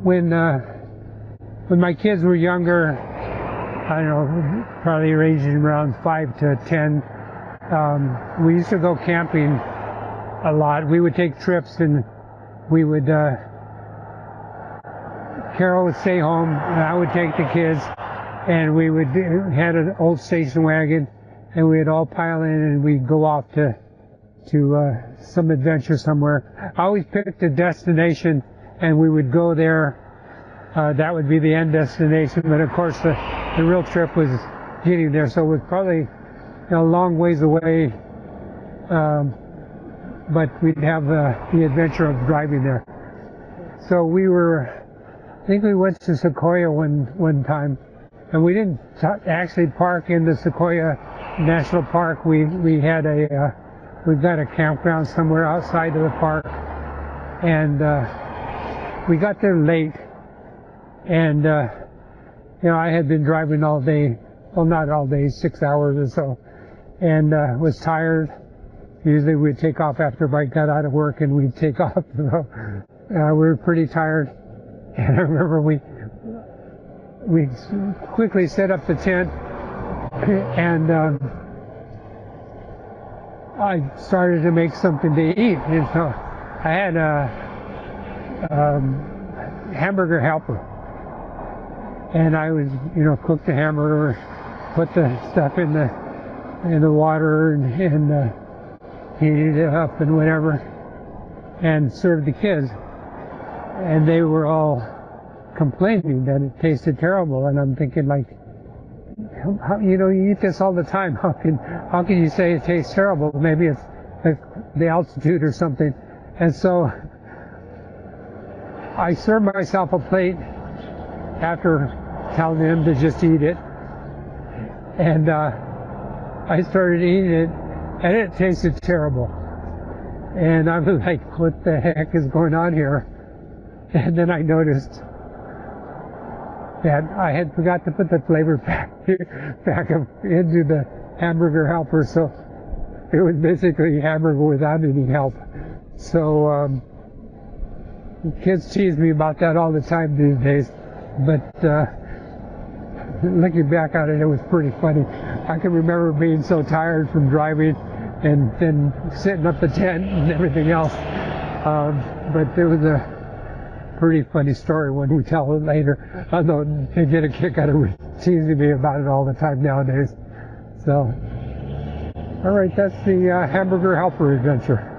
when my kids were younger, I don't know, probably ranging around 5 to 10, we used to go camping a lot. We would take trips, and we would, Carol would stay home, and I would take the kids, and we would had an old station wagon, and we'd all pile in, and we'd go off to some adventure somewhere. I always picked a destination, and we would go there. That would be the end destination, but of course the real trip was getting there, so it was probably a long ways away, but we'd have the adventure of driving there. So I think we went to Sequoia one time, and we didn't actually park in the Sequoia National Park. We got a campground somewhere outside of the park, and we got there late, and I had been driving all day, well, not all day, 6 hours or so, and was tired. Usually we'd take off after I got out of work, and we'd take off. So, we were pretty tired, and I remember we quickly set up the tent, and I started to make something to eat. And so I had a hamburger helper, and I was, cooked the hamburger, put the stuff in the water, and heated it up and whatever, and served the kids. And they were all complaining that it tasted terrible, and I'm thinking, like, how, you eat this all the time. How can you say it tastes terrible? Maybe it's like the altitude or something. And so I served myself a plate after telling them to just eat it, and I started eating it, and it tasted terrible. And I was like, what the heck is going on here? And then I noticed that I had forgot to put the flavor back into the hamburger helper, so it was basically hamburger without any help. So kids tease me about that all the time these days, but looking back on it, it was pretty funny. I can remember being so tired from driving and then setting up the tent and everything else, but it was a pretty funny story when we tell it later, although they get a kick out of teasing me about it all the time nowadays. So, all right, that's the hamburger helper adventure.